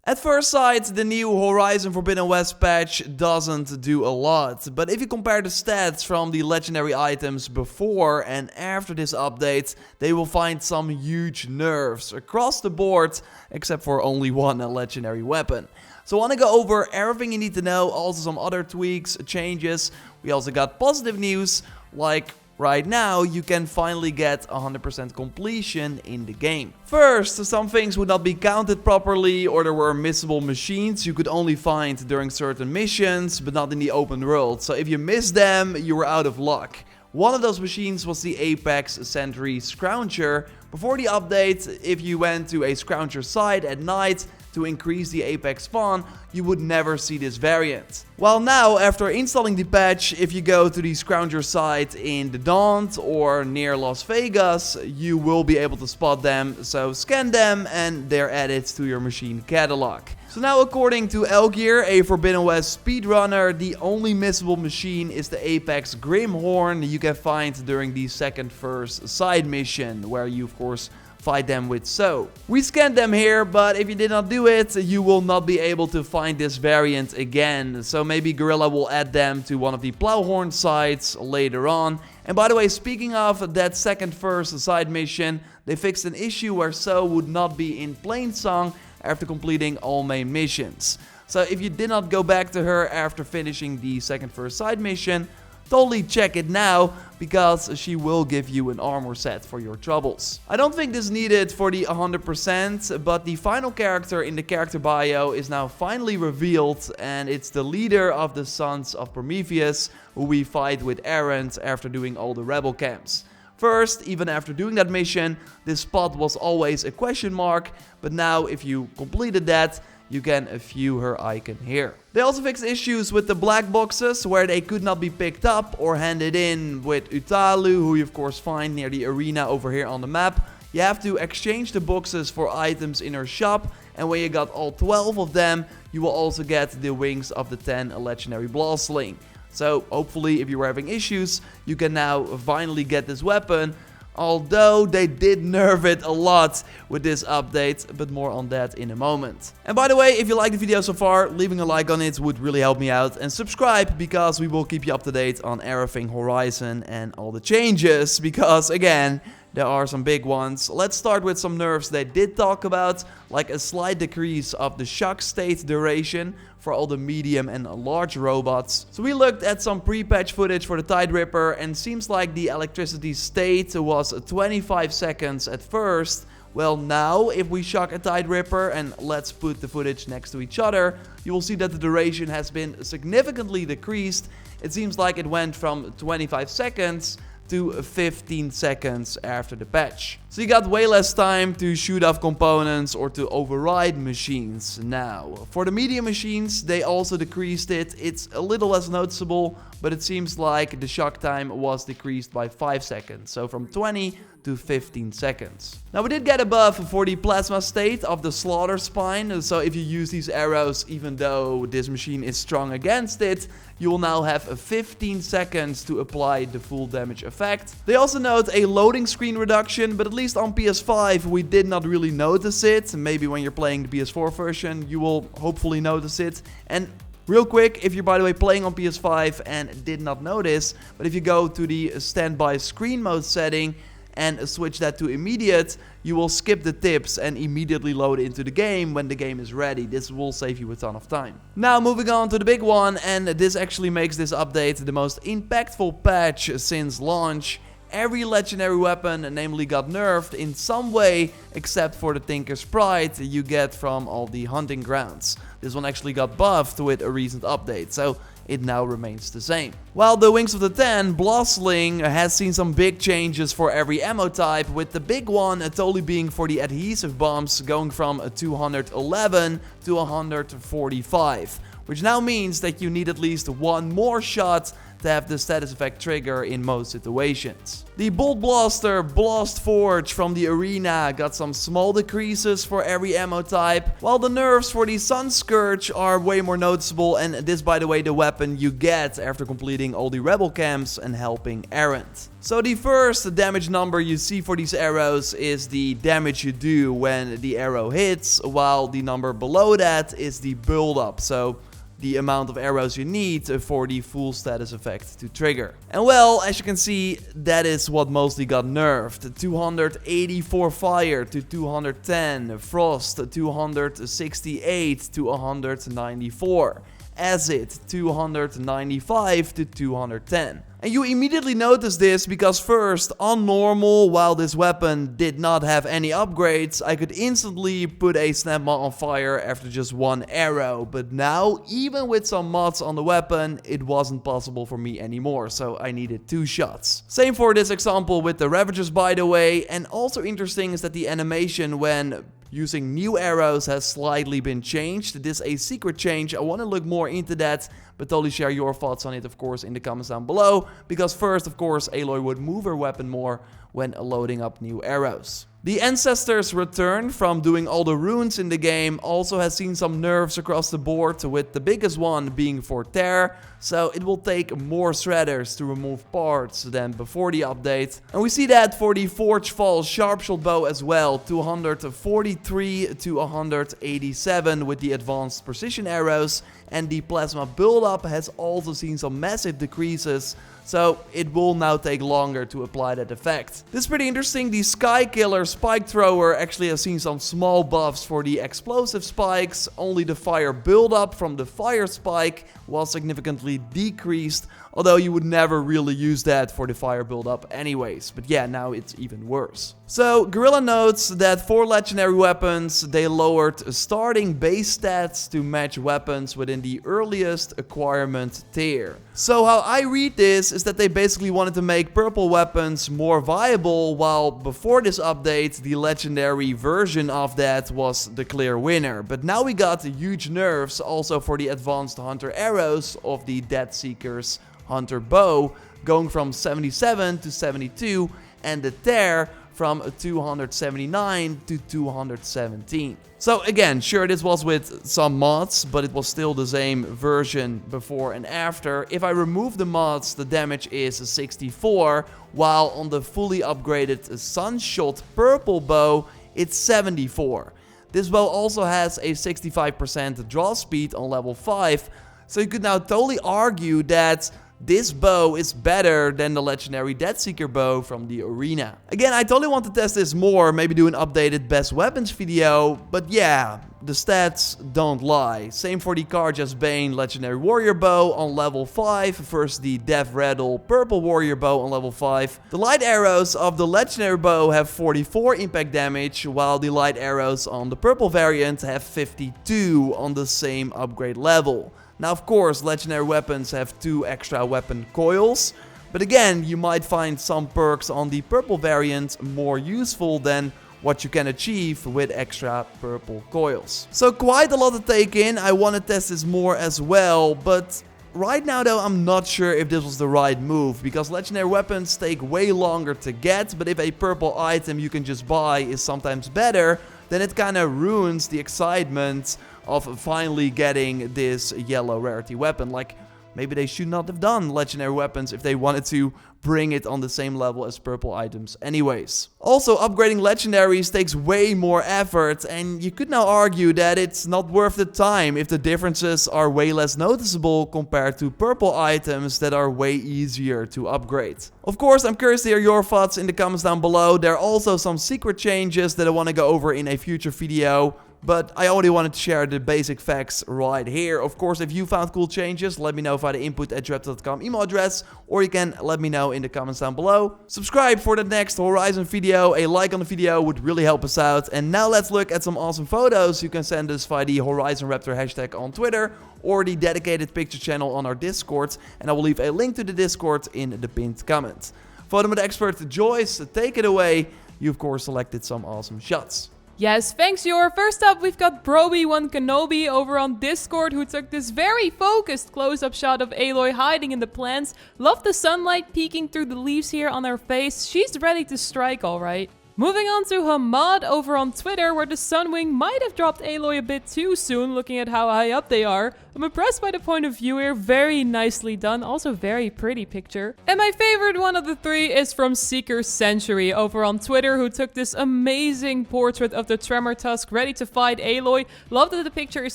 At first sight, the new Horizon Forbidden West patch doesn't do a lot, but if you compare the stats from the legendary items before and after this update, they will find some huge nerfs across the board, except for only one legendary weapon. So I want to go over everything you need to know, also some other tweaks, changes. We also got positive news, like right now, you can finally get 100% completion in the game. First, some things would not be counted properly, or there were missable machines you could only find during certain missions, but not in the open world. So if you missed them, you were out of luck. One of those machines was the Apex Sentry Scrounger. Before the update, if you went to a Scrounger site at night to increase the Apex spawn, you would never see this variant. While now, after installing the patch, if you go to the Scrounger site in the Daunt or near Las Vegas, you will be able to spot them, so scan them and they're added to your machine catalog. So now, according to Elgear, a Forbidden West speedrunner, the only missable machine is the Apex Grimhorn you can find during the second first side mission, where you of course fight them with So. We scanned them here, but if you did not do it, you will not be able to find this variant again. So maybe Gorilla will add them to one of the Plowhorn sites later on. And by the way, speaking of that second first side mission, they fixed an issue where So would not be in Plainsong after completing all main missions. So if you did not go back to her after finishing the second first side mission, totally check it now, because she will give you an armor set for your troubles. I don't think this is needed for the 100%, but the final character in the character bio is now finally revealed, and it's the leader of the Sons of Prometheus, who we fight with Errant after doing all the rebel camps. First, even after doing that mission, this spot was always a question mark, but now if you completed that, you can view her icon here. They also fixed issues with the black boxes, where they could not be picked up or handed in with Utalu, who you of course find near the arena over here on the map. You have to exchange the boxes for items in her shop, and when you got all 12 of them, you will also get the wings of the 10 legendary Blastling. So hopefully, if you were having issues, you can now finally get this weapon. Although they did nerf it a lot with this update, but more on that in a moment. And by the way, if you liked the video so far, leaving a like on it would really help me out. And subscribe, because we will keep you up to date on everything Horizon and all the changes. Because again, there are some big ones. Let's start with some nerfs they did talk about, like a slight decrease of the shock state duration for all the medium and large robots. So we looked at some pre-patch footage for the Tide Ripper, and seems like the electricity state was 25 seconds at first. Well, now if we shock a Tide Ripper, and let's put the footage next to each other, you will see that the duration has been significantly decreased. It seems like it went from 25 seconds to 15 seconds after the patch. So you got way less time to shoot off components or to override machines now. For the medium machines, they also decreased it. It's a little less noticeable, but it seems like the shock time was decreased by 5 seconds. So from 20 to 15 seconds. Now we did get a buff for the plasma state of the Slaughter Spine. So if you use these arrows, even though this machine is strong against it, you will now have 15 seconds to apply the full damage effect. They also note a loading screen reduction, but at least on PS5 we did not really notice it. Maybe when you're playing the PS4 version, you will hopefully notice it. And real quick, if you're by the way playing on PS5 and did not notice, but if you go to the standby screen mode setting and switch that to immediate, you will skip the tips and immediately load into the game when the game is ready. This will save you a ton of time. Now moving on to the big one, and this actually makes this update the most impactful patch since launch. Every legendary weapon namely got nerfed in some way, except for the Tinker's Pride you get from all the hunting grounds. This one actually got buffed with a recent update, so it now remains the same. While the Wings of the 10 Blastling has seen some big changes for every ammo type, with the big one totally being for the adhesive bombs, going from 211 to 145. Which now means that you need at least one more shot to have the status effect trigger in most situations. The Bolt Blaster Blast Forge from the arena got some small decreases for every ammo type, while the nerfs for the Sun Scourge are way more noticeable, and this, by the way, the weapon you get after completing all the rebel camps and helping Errant. So the first damage number you see for these arrows is the damage you do when the arrow hits, while the number below that is the build up, so the amount of arrows you need for the full status effect to trigger. And well, as you can see, that is what mostly got nerfed. 284 fire to 210, frost 268 to 194, acid 295 to 210. And you immediately notice this because first, on normal, while this weapon did not have any upgrades, I could instantly put a snapma on fire after just one arrow. But now, even with some mods on the weapon, it wasn't possible for me anymore, so I needed 2 shots. Same for this example with the Ravagers, by the way. And also interesting is that the animation when using new arrows has slightly been changed. This is a secret change. I want to look more into that, but totally share your thoughts on it, of course, in the comments down below. Because first, of course, Aloy would move her weapon more when loading up new arrows. The Ancestors Return from doing all the runes in the game also has seen some nerfs across the board, with the biggest one being for tear, so it will take more shredders to remove parts than before the update. And we see that for the Forge Fall Sharpshot Bow as well, 243 to 187 with the advanced precision arrows, and the Plasma buildup has also seen some massive decreases, so it will now take longer to apply that effect. This is pretty interesting. The Sky Killer Spike Thrower actually has seen some small buffs for the explosive spikes. Only the fire buildup from the fire spike was significantly decreased, although you would never really use that for the fire buildup anyways. But yeah, now it's even worse. So Guerrilla notes that for legendary weapons, they lowered starting base stats to match weapons within the earliest acquirement tier. So how I read this is that they basically wanted to make purple weapons more viable, while before this update, the legendary version of that was the clear winner. But now we got huge nerfs also for the advanced hunter arrows of the Death Seeker's Hunter Bow, going from 77 to 72, and the tear from 279 to 217. So again, sure, this was with some mods, but it was still the same version before and after. If I remove the mods, the damage is 64, while on the fully upgraded Sunshot Purple Bow, it's 74. This bow also has a 65% draw speed on level 5, so you could now totally argue that this bow is better than the legendary Deathseeker bow from the arena. Again, I totally want to test this more, maybe do an updated best weapons video, but yeah, the stats don't lie. Same for the Karja's Bane legendary warrior bow on level 5 versus the Death Rattle purple warrior bow on level 5. The light arrows of the legendary bow have 44 impact damage, while the light arrows on the purple variant have 52 on the same upgrade level. Now, of course, legendary weapons have 2 extra weapon coils, but again, you might find some perks on the purple variant more useful than what you can achieve with extra purple coils. So quite a lot to take in. I want to test this more as well, but right now though, I'm not sure if this was the right move, because legendary weapons take way longer to get, but if a purple item you can just buy is sometimes better, then it kind of ruins the excitement of finally getting this yellow rarity weapon. Like, maybe they should not have done legendary weapons if they wanted to bring it on the same level as purple items anyways. Also, upgrading legendaries takes way more effort, and you could now argue that it's not worth the time if the differences are way less noticeable compared to purple items that are way easier to upgrade. Of course, I'm curious to hear your thoughts in the comments down below. There are also some secret changes that I want to go over in a future video, but I already wanted to share the basic facts right here. Of course, if you found cool changes, let me know via the input@JorRaptor.com email address, or you can let me know in the comments down below. Subscribe for the next Horizon video. A like on the video would really help us out. And now let's look at some awesome photos. You can send us via the HorizonRaptor hashtag on Twitter, or the dedicated picture channel on our Discord, and I will leave a link to the Discord in the pinned comment. Photo mode expert Joyce, take it away. You of course selected some awesome shots. Yes, thanks, Yor. First up, we've got Broby1Kenobi over on Discord, who took this very focused close-up shot of Aloy hiding in the plants. Love the sunlight peeking through the leaves here on her face. She's ready to strike, alright. Moving on to Hamad over on Twitter, where the Sunwing might have dropped Aloy a bit too soon, looking at how high up they are. I'm impressed by the point of view here, very nicely done, also very pretty picture. And my favorite one of the three is from Seeker Century over on Twitter, who took this amazing portrait of the Tremor Tusk ready to fight Aloy. Love that the picture is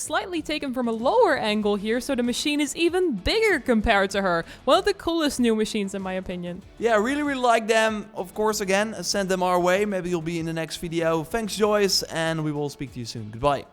slightly taken from a lower angle here, so the machine is even bigger compared to her. One of the coolest new machines in my opinion. Yeah, really like them. Of course, again, send them our way. Maybe you'll be in the next video. Thanks, Joyce, and we will speak to you soon. Goodbye.